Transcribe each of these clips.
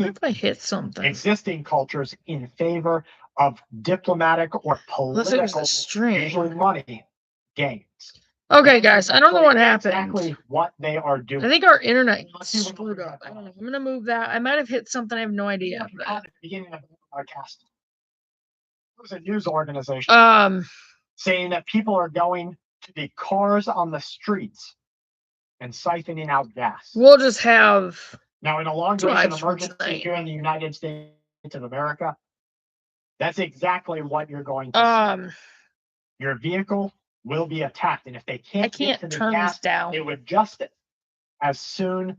What if I hit something? Existing cultures in favor of diplomatic or Unless it was political, the string. usually money, gains. Okay, guys, I don't know what happened. Exactly what they are doing. I think our internet screwed up. I don't know. I'm gonna move that. I might have hit something. I have no idea. At the beginning of the podcast, it was a news organization saying that people are going to the cars on the streets and siphoning out gas. We'll just have now in a long duration emergency here in the United States of America. That's exactly what you're going to see. Your vehicle will be attacked, and if they can't get to the turn gas, this down. they would adjust it as soon.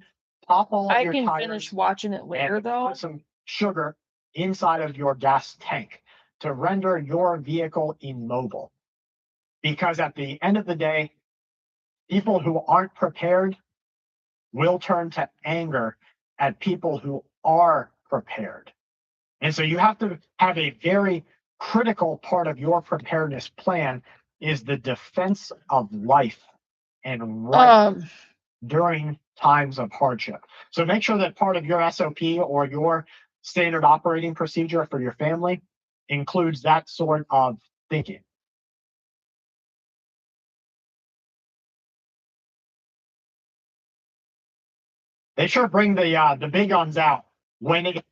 Pop all of your tires. I can finish watching it later, though. Put some sugar inside of your gas tank to render your vehicle immobile. Because at the end of the day, people who aren't prepared will turn to anger at people who are prepared. And so you have to have a very critical part of your preparedness plan is the defense of life and right during times of hardship. So make sure that part of your SOP or your standard operating procedure for your family includes that sort of thinking. They sure bring the big guns out when it.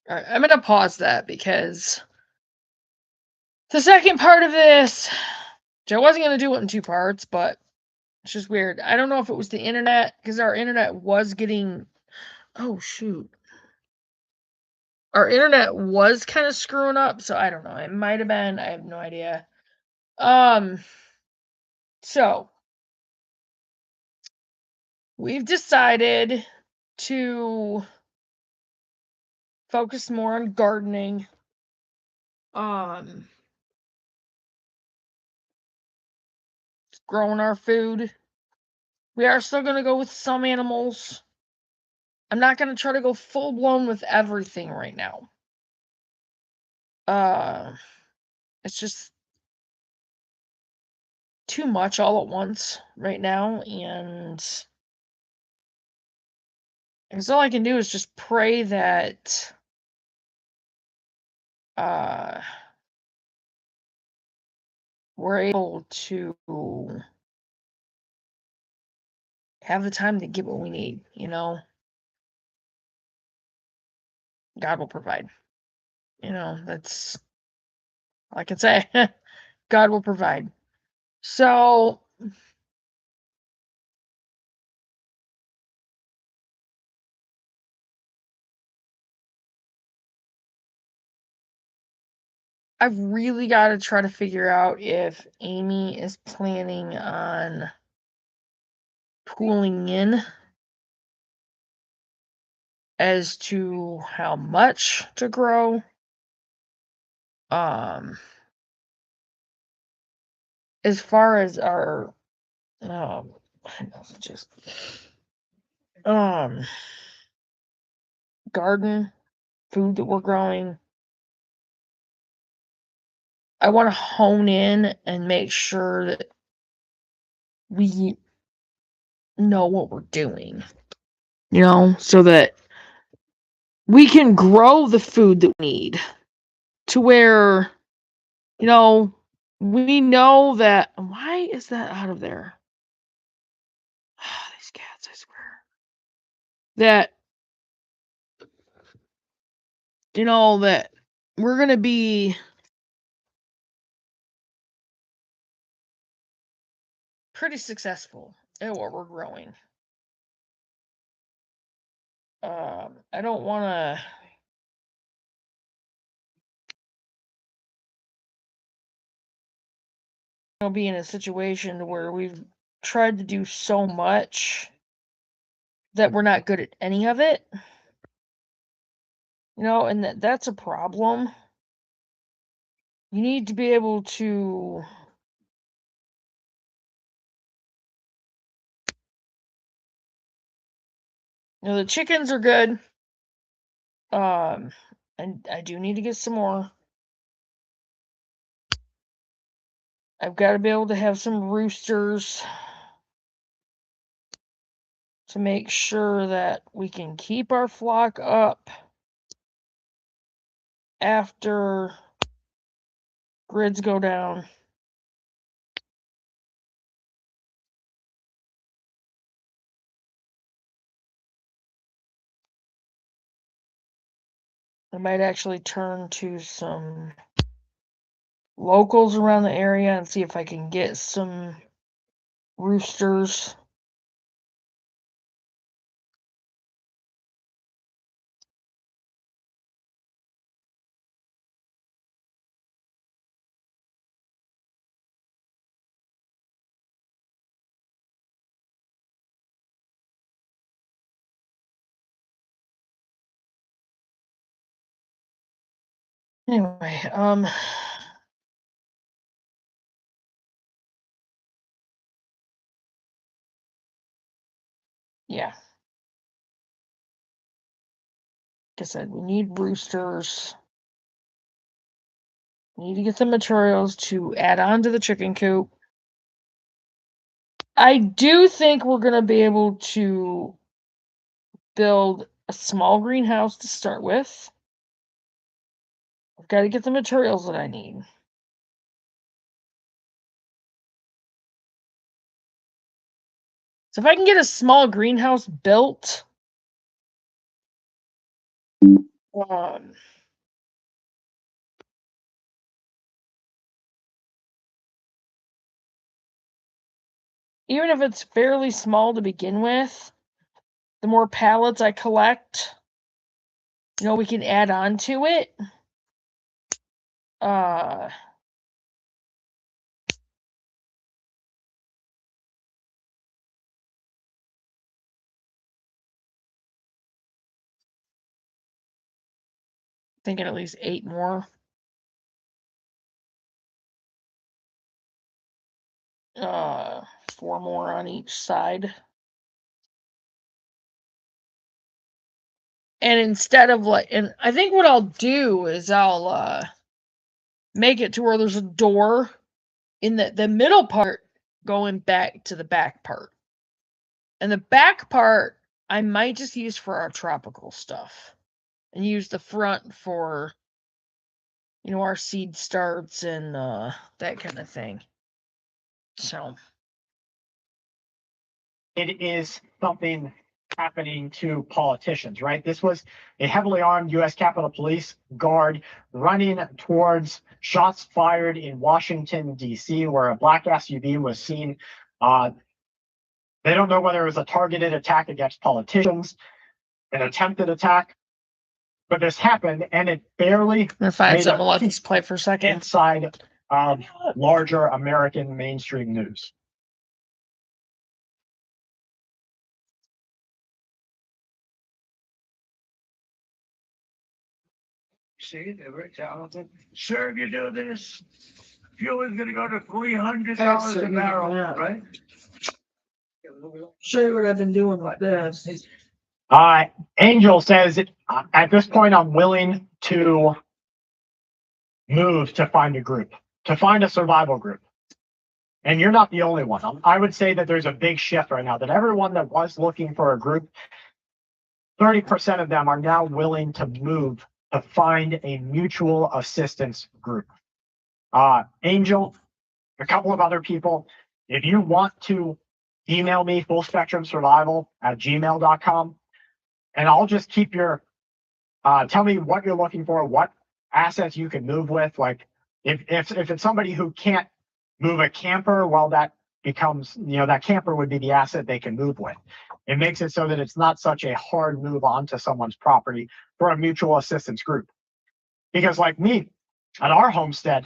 All right, I'm gonna pause that because the second part of this, which I wasn't gonna do it in 2 parts, but it's just weird. I don't know if it was the internet because our internet was getting. Oh shoot. Our internet was kind of screwing up, so I don't know. It might have been. I have no idea. So we've decided to focus more on gardening. Growing our food. We are still going to go with some animals. I'm not going to try to go full blown with everything right now. It's just too much all at once right now, and because all I can do is just pray that we're able to have the time to get what we need, you know? God will provide. You know, that's all I can say. God will provide. So I've really got to try to figure out if Amy is planning on pooling in as to how much to grow. As far as our garden food that we're growing, I want to hone in and make sure that we know what we're doing, you know, so that we can grow the food that we need to where, you know, we know that. Why is that out of there? These cats, I swear. That, you know, that we're going to be pretty successful at what we're growing. I don't want to be in a situation where we've tried to do so much that we're not good at any of it. You know, and that's a problem. You need to be able to the chickens are good. And I do need to get some more. I've got to be able to have some roosters to make sure that we can keep our flock up after grids go down. I might actually turn to some locals around the area and see if I can get some roosters. Anyway, yeah. Like I said, we need roosters. We need to get some materials to add on to the chicken coop. I do think we're going to be able to build a small greenhouse to start with. I've got to get the materials that I need. So if I can get a small greenhouse built, even if it's fairly small to begin with, the more pallets I collect, we can add on to it. Thinking at least 8 more. 4 more on each side. And instead of and I think what I'll do is I'll make it to where there's a door in the middle part going back to the back part. And the back part I might just use for our tropical stuff and use the front for our seed starts and that kind of thing. So it is something happening to politicians, right? This was a heavily armed U.S. Capitol Police guard running towards shots fired in Washington, D.C., where a black SUV was seen. They don't know whether it was a targeted attack against politicians, an attempted attack, but this happened, and it barely if I had something, let this play for a second. Inside of larger American mainstream news. See, they're very talented. Sir, if you do this, fuel is going to go to $300 a barrel, right? Show you what I've been doing with this. Angel says, at this point, I'm willing to move to find a group, to find a survival group. And you're not the only one. I would say that there's a big shift right now, that everyone that was looking for a group, 30% of them are now willing to move to find a mutual assistance group. Angel, a couple of other people, if you want to email me, fullspectrumsurvival@gmail.com, and I'll just keep tell me what you're looking for, what assets you can move with. Like if it's somebody who can't move a camper, well, that becomes, that camper would be the asset they can move with. It makes it so that it's not such a hard move onto someone's property for a mutual assistance group. Because like me, at our homestead,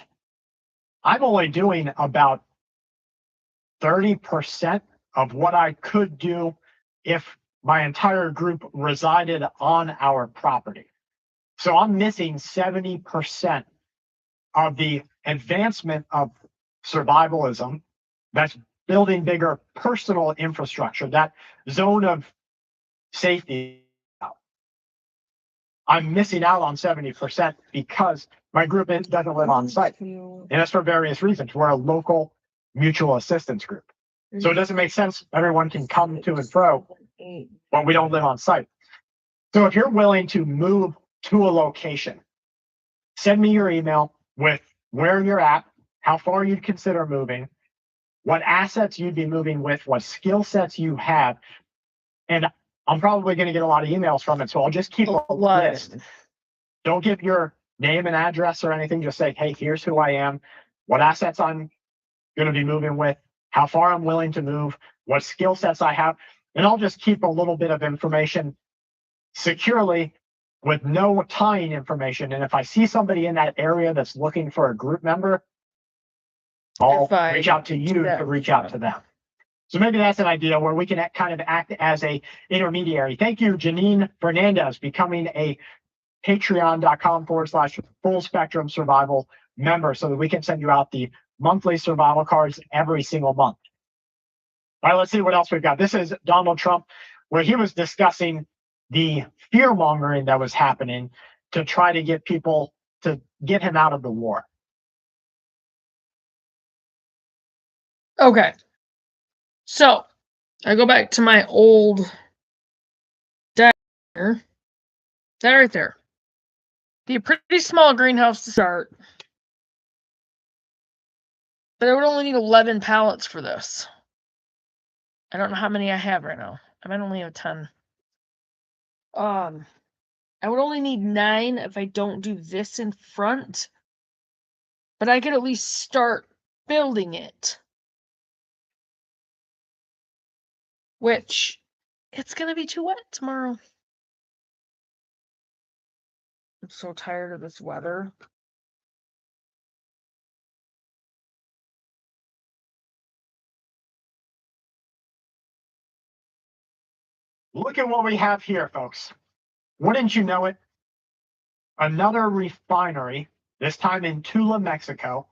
I'm only doing about 30% of what I could do if my entire group resided on our property. So I'm missing 70% of the advancement of survivalism, that's building bigger personal infrastructure, that zone of safety. I'm missing out on 70% because my group doesn't live on site. And that's for various reasons. We're a local mutual assistance group. So it doesn't make sense. Everyone can come to and fro, but we don't live on site. So if you're willing to move to a location Send me your email with where you're at, how far you'd consider moving, what assets you'd be moving with, what skill sets you have. And I'm probably going to get a lot of emails from it. So I'll just keep a list. Don't give your name and address or anything. Just say, hey, here's who I am, what assets I'm going to be moving with, how far I'm willing to move, what skill sets I have. And I'll just keep a little bit of information securely with no tying information. And if I see somebody in that area that's looking for a group member, I'll reach out to you to reach out to them. So maybe that's an idea where we can kind of act as a intermediary. Thank you, Janine Fernandez, becoming a patreon.com/full spectrum survival member so that we can send you out the monthly survival cards every single month. All right, let's see what else we've got. This is Donald Trump, where he was discussing the fear mongering that was happening to try to get people to get him out of the war. Okay. So I go back to my old deck here. That right there. Be a pretty small greenhouse to start. But I would only need 11 pallets for this. I don't know how many I have right now. I might only have 10. I would only need 9 if I don't do this in front. But I could at least start building it. Which, it's going to be too wet tomorrow. I'm so tired of this weather. Look at what we have here, folks. Wouldn't you know it? Another refinery, this time in Tula, Mexico.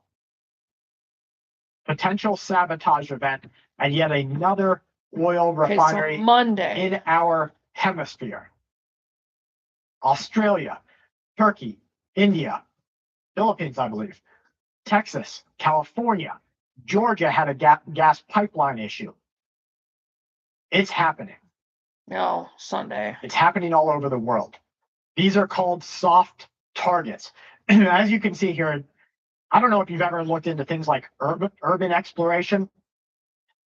Potential sabotage event, and yet another oil refinery Monday in our hemisphere. Australia, Turkey, India, Philippines, I believe, Texas, California, Georgia had a gas pipeline issue. It's happening. No, Sunday. It's happening all over the world. These are called soft targets. As you can see here, I don't know if you've ever looked into things like urban exploration.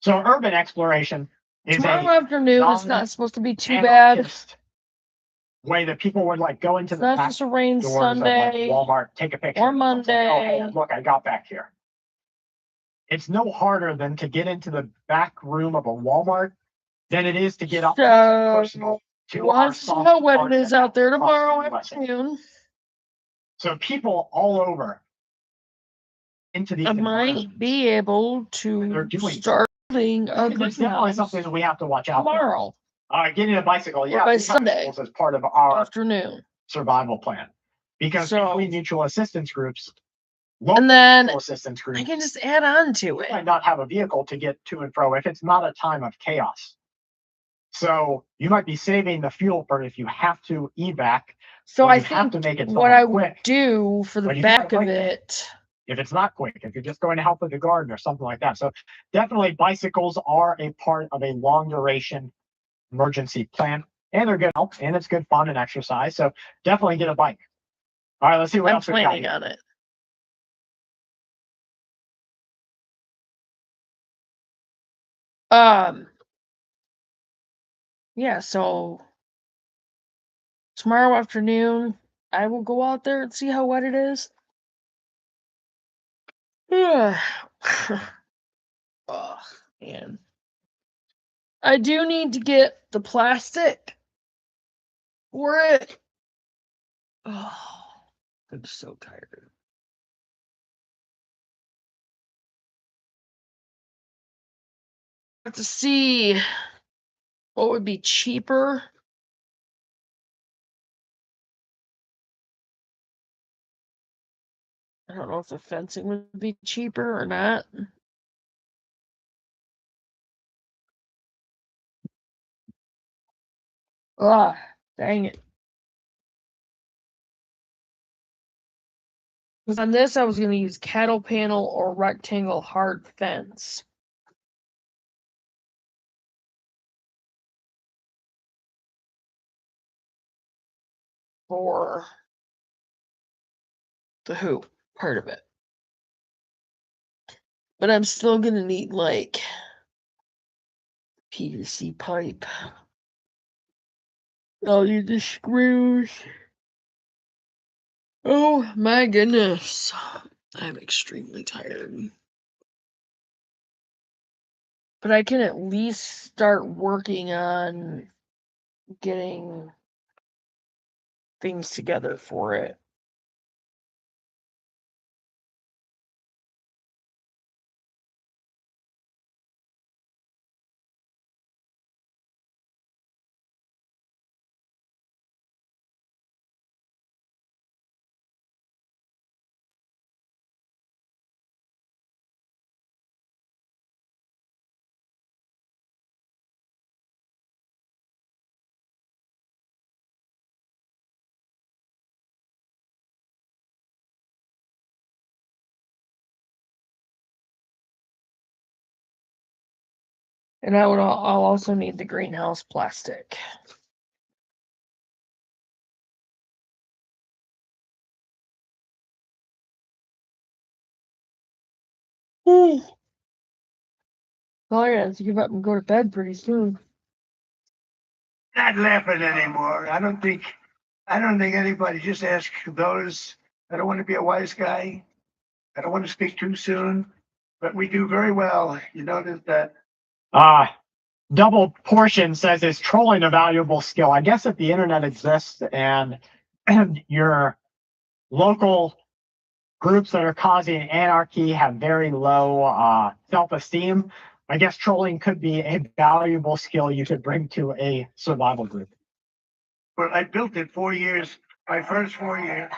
So urban exploration is tomorrow afternoon. It's not supposed to be too bad. Way that people would like go into it's the not supposed to rain Sunday, like Walmart, take a picture, or Monday. Like, oh, hey, look, I got back here. It's no harder than to get into the back room of a Walmart than it is to get up personal. We'll see how wet it is out there tomorrow afternoon. So people all over into these. I might be able to start building a greenhouse. It's definitely something that we have to watch out tomorrow. Getting a bicycle, yeah, by Sunday as part of our afternoon survival plan, because between mutual assistance groups, and then assistance groups, I can just add on to it. Might not have a vehicle to get to and fro if it's not a time of chaos. So you might be saving the fuel for if you have to evac. So I think to make it what I would do for the back of it, if it's not quick, if you're just going to help with the garden or something like that. So definitely bicycles are a part of a long duration emergency plan, and they're good help, and it's good fun and exercise. So definitely get a bike. All right, let's see what else we got. I'm planning on it. Yeah, so tomorrow afternoon I will go out there and see how wet it is. Yeah. Oh, man. I do need to get the plastic for it. Oh, I'm so tired. I have to see what would be cheaper. I don't know if the fencing would be cheaper or not. Ah, dang it. Because on this, I was going to use cattle panel or rectangle hard fence. For the hoop part of it. But I'm still gonna need like PVC pipe. I'll need the screws. Oh my goodness. I'm extremely tired. But I can at least start working on getting things together for it. And I'll also need the greenhouse plastic. Ooh. Well, I have to give up and go to bed pretty soon. Not laughing anymore. I don't think anybody, just ask those. I don't want to be a wise guy. I don't want to speak too soon, but we do very well. You notice that. Double Portion says, is trolling a valuable skill? I guess if the internet exists and your local groups that are causing anarchy have very low self-esteem, I guess trolling could be a valuable skill you could bring to a survival group. Well, I built it 4 years, my first 4 years.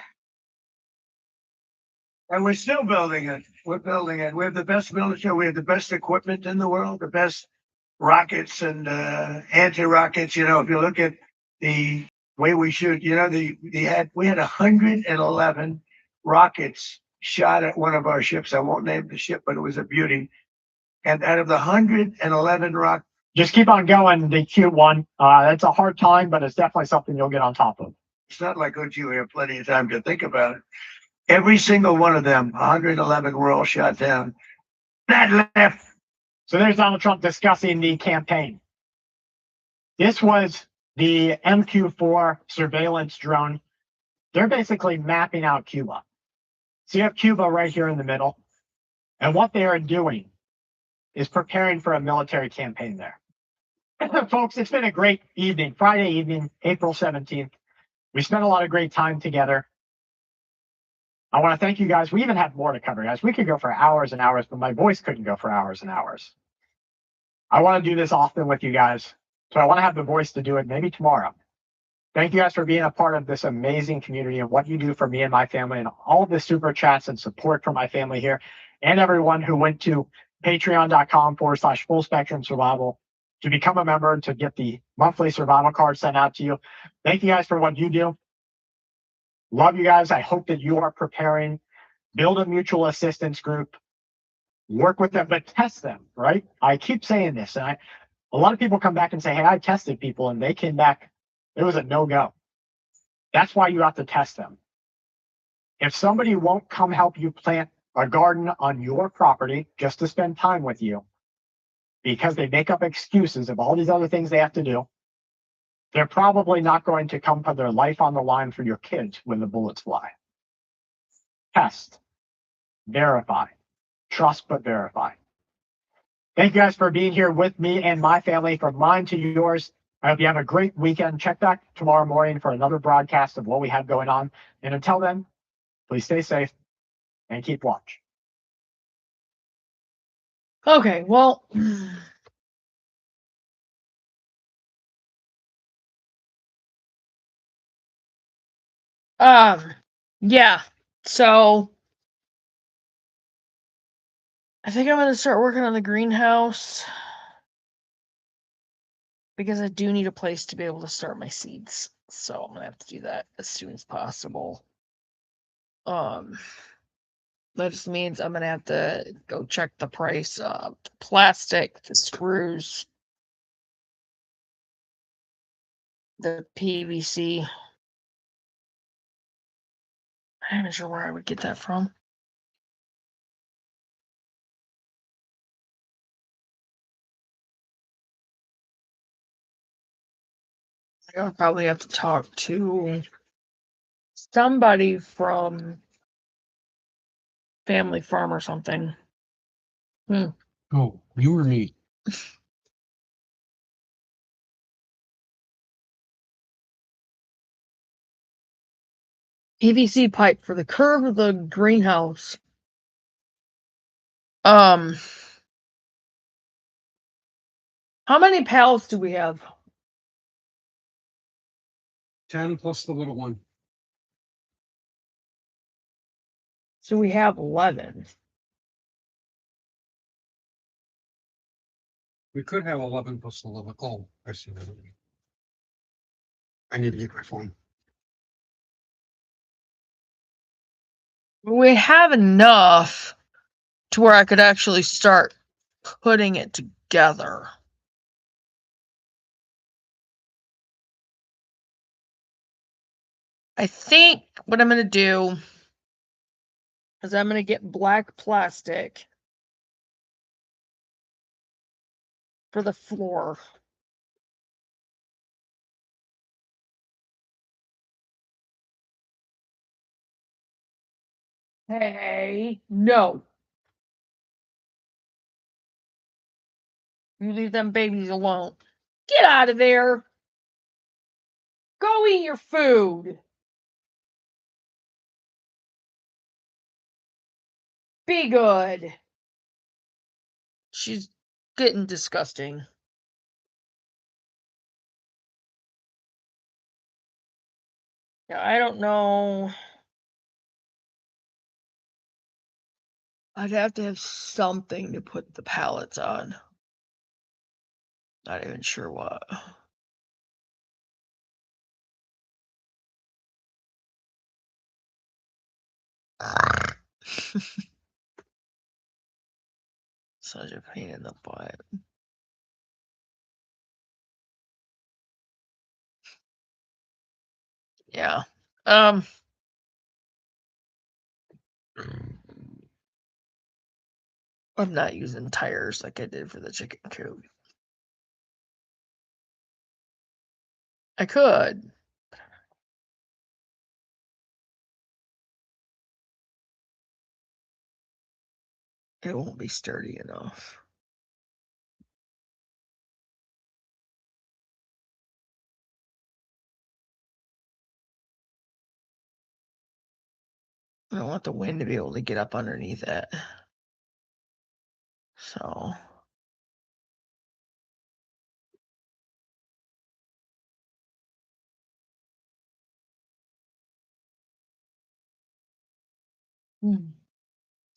And we're still building it. We're building it. We have the best military. We have the best equipment in the world, the best rockets and anti-rockets. You know, if you look at the way we shoot, you know, we had 111 rockets shot at one of our ships. I won't name the ship, but it was a beauty. And out of the 111 rockets, just keep on going, the cute one. It's a hard time, but it's definitely something you'll get on top of. It's not like you have plenty of time to think about it. Every single one of them, 111, were all shot down. That left. So there's Donald Trump discussing the campaign. This was the MQ-4 surveillance drone. They're basically mapping out Cuba. So you have Cuba right here in the middle. And what they are doing is preparing for a military campaign there. Folks, it's been a great evening. Friday evening, April 17th. We spent a lot of great time together. I want to thank you guys. We even have more to cover, guys. We could go for hours and hours, but my voice couldn't go for hours and hours. I want to do this often with you guys. So I want to have the voice to do it maybe tomorrow. Thank you guys for being a part of this amazing community and what you do for me and my family and all of the super chats and support from my family here and everyone who went to patreon.com/Full Spectrum Survival to become a member to get the monthly survival card sent out to you. Thank you guys for what you do. Love you guys. I hope that you are preparing. Build a mutual assistance group. Work with them, but test them, right? I keep saying this. And a lot of people come back and say, hey, I tested people and they came back. It was a no-go. That's why you have to test them. If somebody won't come help you plant a garden on your property just to spend time with you because they make up excuses of all these other things they have to do, they're probably not going to come put their life on the line for your kids when the bullets fly. Test. Verify. Trust but verify. Thank you guys for being here with me and my family, from mine to yours. I hope you have a great weekend. Check back tomorrow morning for another broadcast of what we have going on. And until then, please stay safe and keep watch. Okay, well, yeah. So I think I'm gonna start working on the greenhouse because I do need a place to be able to start my seeds. So I'm gonna have to do that as soon as possible. That just means I'm gonna have to go check the price of the plastic, the screws, the PVC. I'm not sure where I would get that from. I would probably have to talk to somebody from Family Farm or something. Oh, you or me? PVC pipe for the curve of the greenhouse. How many pallets do we have? 10 plus the little one. So we have 11. We could have 11 plus the little. Oh, I see. I need to get my phone. We have enough to where I could actually start putting it together. I think what I'm going to do is I'm going to get black plastic for the floor. Hey, no. You leave them babies alone. Get out of there. Go eat your food. Be good. She's getting disgusting. Yeah, I don't know. I'd have to have something to put the pallets on. Not even sure what. Such a pain in the butt. Yeah. I'm not using tires like I did for the chicken coop. I could. It won't be sturdy enough. I don't want the wind to be able to get up underneath it. So.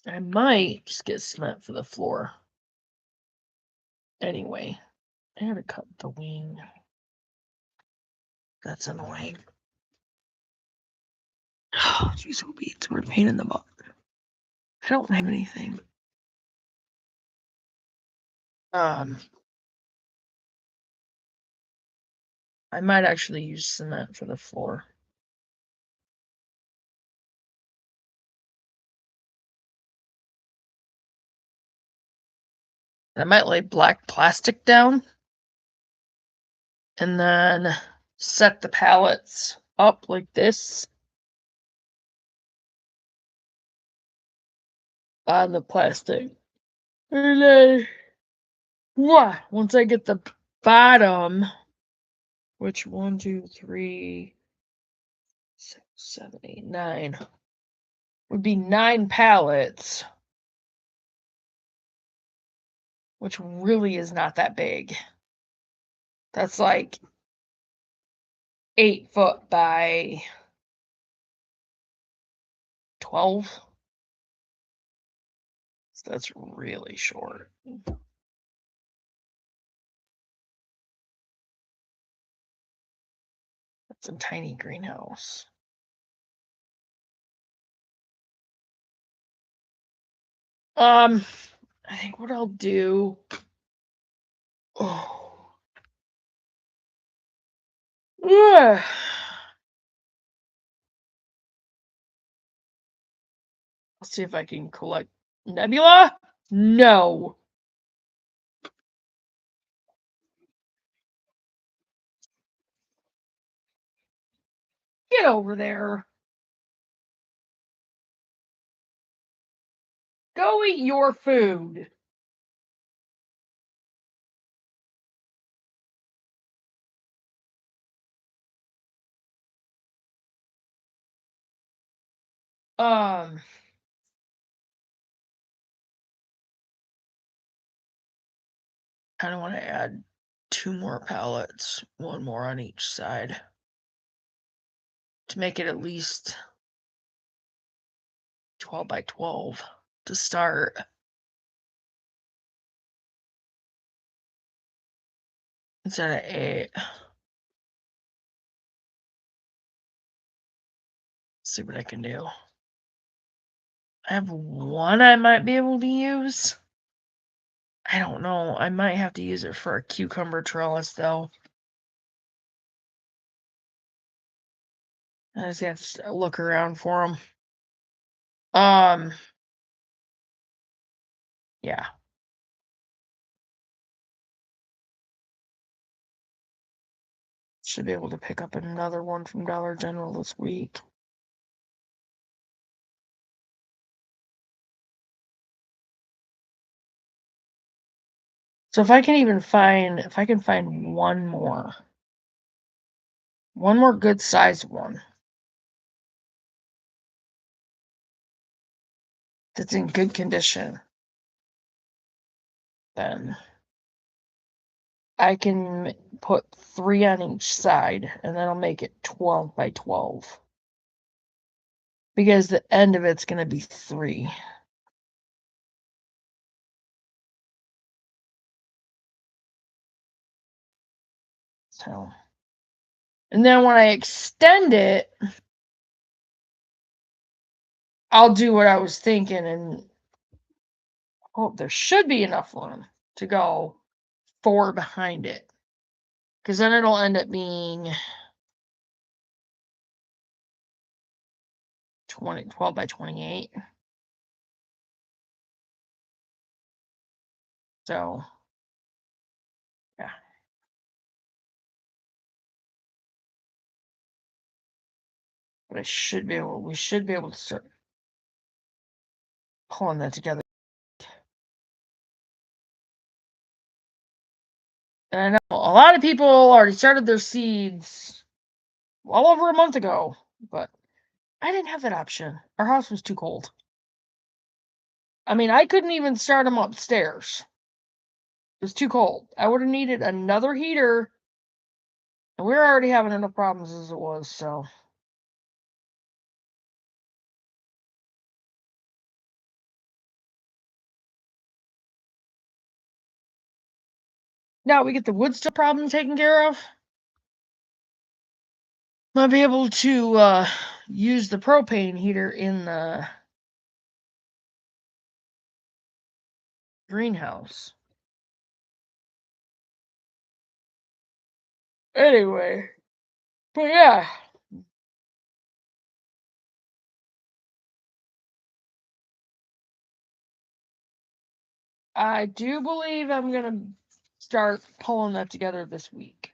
I might just get cement for the floor. Anyway, I gotta cut the wing. That's annoying. Oh, geez, who beats? We're a pain in the butt. I don't have anything. I might actually use cement for the floor. I might lay black plastic down and then set the pallets up like this on the plastic. And then, once I get the bottom, which 1, 2, 3, 6, 7, 8, 9 would be 9 pallets, which really is not that big. That's like 8 foot by 12. So that's really short. That's a tiny greenhouse. I think what I'll do. Oh. Yeah. Let's see if I can collect Nebula. No. Get over there. Go eat your food. Kind of want to add 2 more pallets, 1 more on each side, to make it at least 12 by 12 to start. Instead of 8. See what I can do. I have 1 I might be able to use. I don't know. I might have to use it for a cucumber trellis, though. I just have to look around for them. Yeah. Should be able to pick up another one from Dollar General this week. So if I can find one more good sized one that's in good condition, then I can put 3 on each side, and then I'll make it 12 by 12. Because the end of it's going to be 3. So, and then when I extend it, I'll do what I was thinking, and there should be enough room to go 4 behind it. Because then it'll end up being 12 by 28. So, yeah. But we should be able to start pulling that together. And I know a lot of people already started their seeds well over a month ago, but I didn't have that option. Our house was too cold. I mean, I couldn't even start them upstairs. It was too cold. I would have needed another heater, and we were already having enough problems as it was, so. Now we get the wood stove problem taken care of. I'll be able to use the propane heater in the greenhouse. Anyway, but yeah. I do believe I'm going to start pulling that together this week.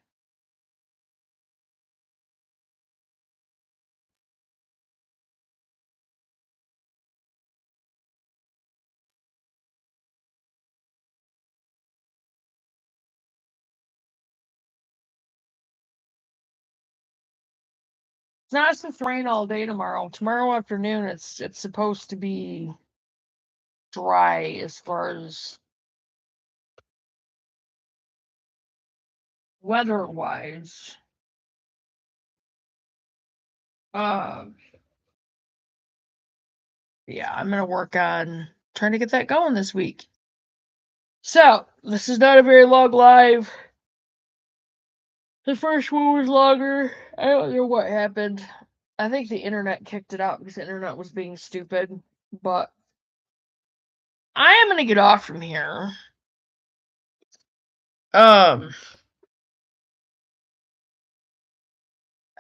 It's not supposed to rain all day tomorrow. Tomorrow afternoon, it's supposed to be dry as far as weather-wise. Yeah, I'm gonna work on trying to get that going this week. So this is not a very long live. The first one was longer. I don't know what happened. I think the internet kicked it out because the internet was being stupid. But I am gonna get off from here.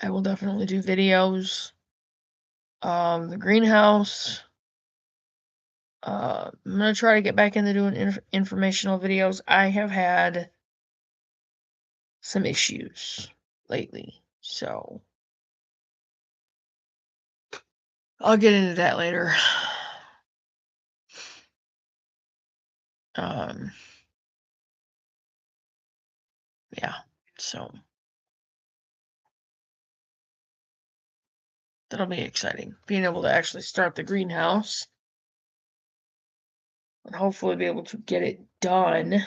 I will definitely do videos. The greenhouse. I'm gonna try to get back into doing informational videos. I have had some issues lately, so I'll get into that later. Yeah, so that'll be exciting. Being able to actually start the greenhouse and hopefully be able to get it done.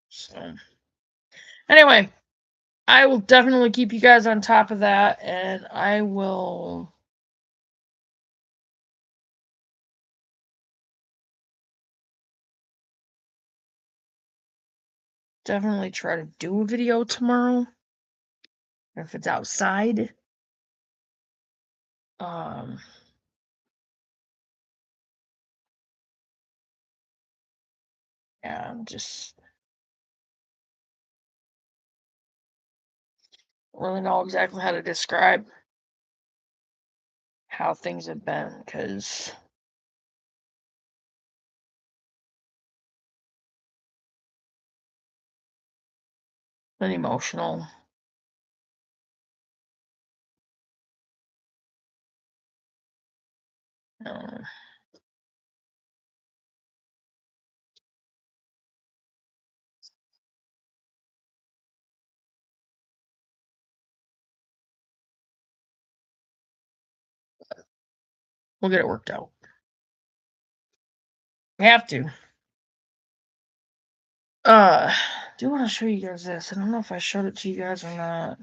So, anyway, I will definitely keep you guys on top of that, and I will definitely try to do a video tomorrow if it's outside. Yeah, I'm just really know exactly how to describe how things have been, because been emotional. Uh, we'll get it worked out. We have to. Do want to show you guys this. I don't know if I showed it to you guys or not.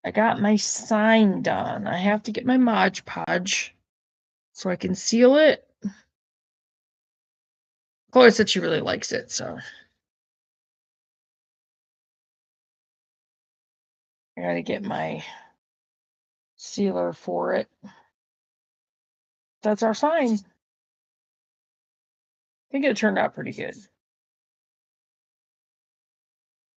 I got my sign done. I have to get my Mod Podge so I can seal it. Chloe said she really likes it, so I gotta get my sealer for it. That's our sign. I think it turned out pretty good.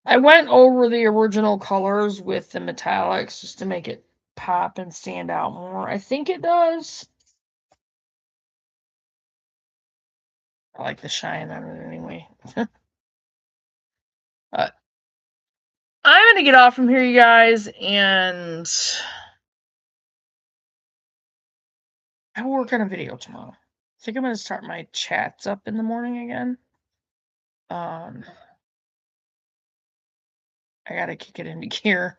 I went over the original colors with the metallics just to make it pop and stand out more. I think it does. I like the shine on it anyway. I'm gonna get off from here, you guys, and I will work on a video tomorrow. I think I'm gonna start my chats up in the morning again. I gotta kick it into gear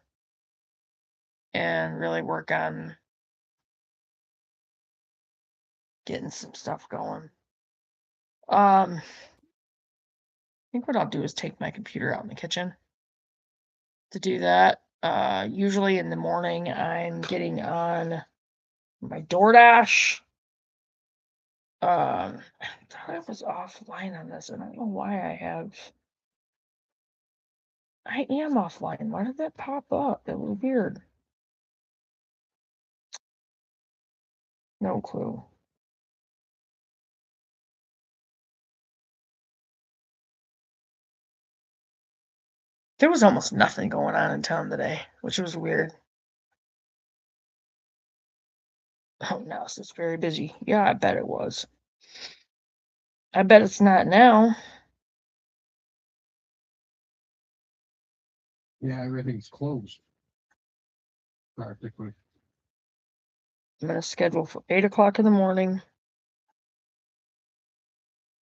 and really work on getting some stuff going. I think what I'll do is take my computer out in the kitchen to do that. Usually in the morning, I'm getting on my DoorDash. I thought I was offline on this. I don't know why I am offline. Why did that pop up? That was weird. No clue. There was almost nothing going on in town today, which was weird. Oh, now it's just very busy. Yeah, I bet it was. I bet it's not now. Yeah, everything's closed. Practically. I'm gonna schedule for 8 o'clock in the morning.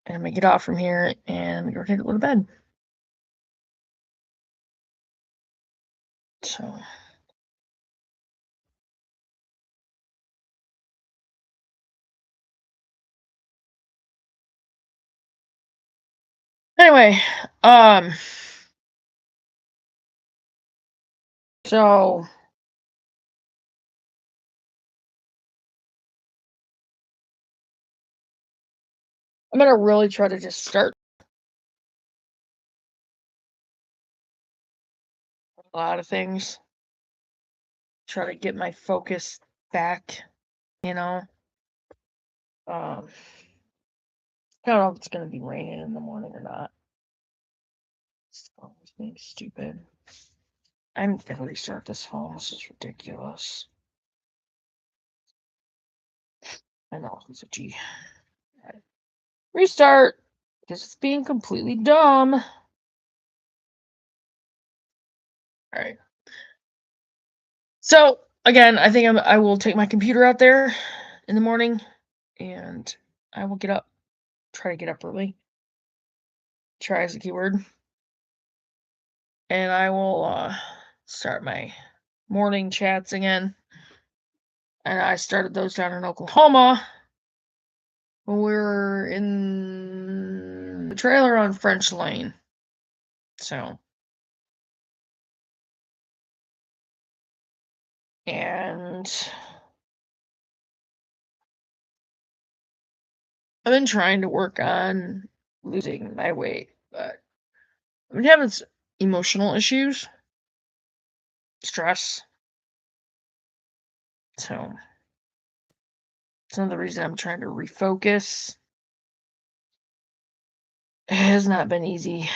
And I'm gonna get off from here and we're gonna go to bed. So anyway, so I'm gonna really try to just start a lot of things. Try to get my focus back, you know. I don't know if it's gonna be raining in the morning or not. It's always being stupid. I'm gonna restart this phone. This is ridiculous. I know it's a G. Restart because it's being completely dumb. All right. So again, I think I will take my computer out there in the morning, and I will get up. Try to get up early. Try is the keyword. And I will start my morning chats again. And I started those down in Oklahoma when we were in the trailer on French Lane. So, and I've been trying to work on losing my weight, but I've been having emotional issues, stress. So, it's another reason I'm trying to refocus. It has not been easy.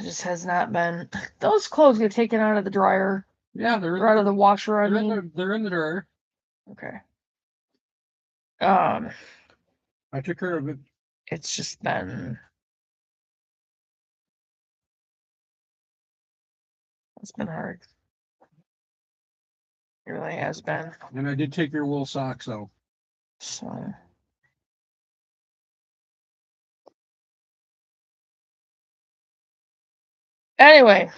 It just has not been. Those clothes get taken out of the dryer, Yeah, or out of the washer. I they're in mean, they're in the dryer. okay. I took care of it. It's just been. It's been hard. It really has been. And I did take your wool socks out. So. Anyway,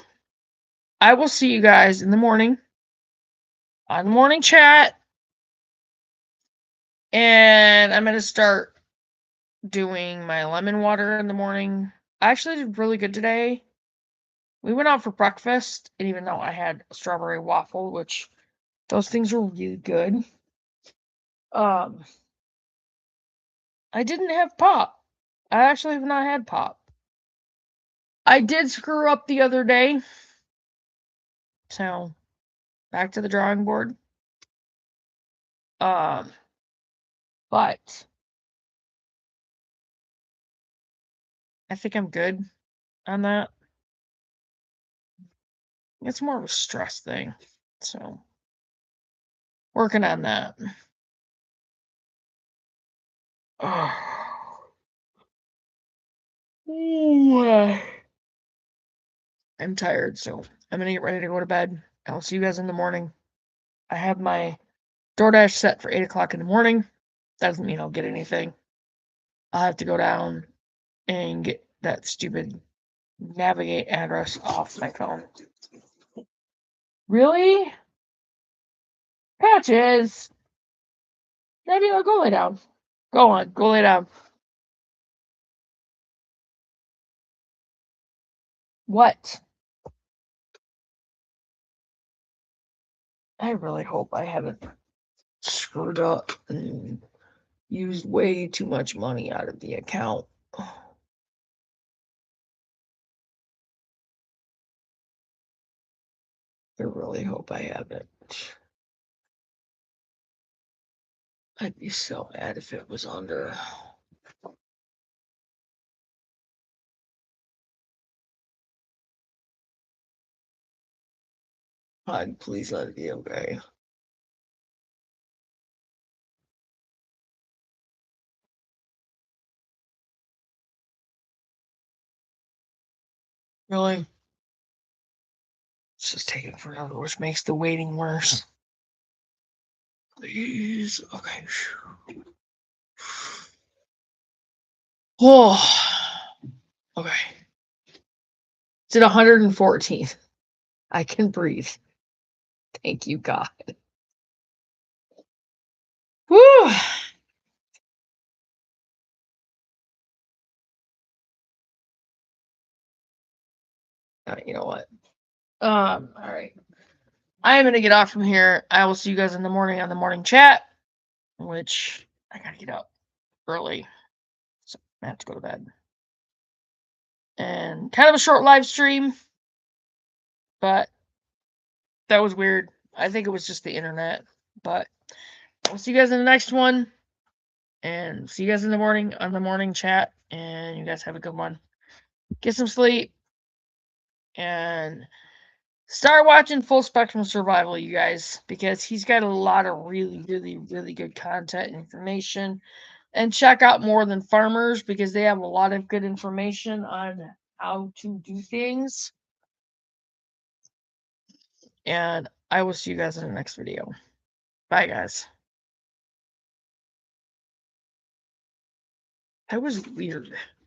I will see you guys in the morning on the morning chat. And I'm going to start doing my lemon water in the morning. I actually did really good today. We went out for breakfast, and even though I had a strawberry waffle, which those things were really good, I didn't have pop. I actually have not had pop. I did screw up the other day. So, back to the drawing board. But I think I'm good on that. It's more of a stress thing. So, working on that. Ooh, I'm tired, so I'm gonna get ready to go to bed. I'll see you guys in the morning. I have my DoorDash set for 8 o'clock in the morning. Doesn't mean I'll get anything. I'll have to go down and get that stupid navigate address off my phone. Really? Patches! Nebula, go lay down. Go on, go lay down. What? I really hope I haven't screwed up and used way too much money out of the account. I really hope I haven't. I'd be so mad if it was under. God, please let it be okay. Really? It's just taking forever, which makes the waiting worse. Please. Okay. Oh. Okay. It's at 114. I can breathe. Thank you, God. Woo! You know what? All right. I am gonna get off from here. I will see you guys in the morning on the morning chat, which I gotta get up early. So I have to go to bed. And kind of a short live stream, but that was weird. I think it was just the internet. But I'll see you guys in the next one. And see you guys in the morning on the morning chat. And you guys have a good one. Get some sleep. And Start watching Full Spectrum Survival, you guys, because he's got a lot of really good content and information. And check out More Than Farmers because they have a lot of good information on how to do things. And I will see you guys in the next video. Bye, guys. That was weird.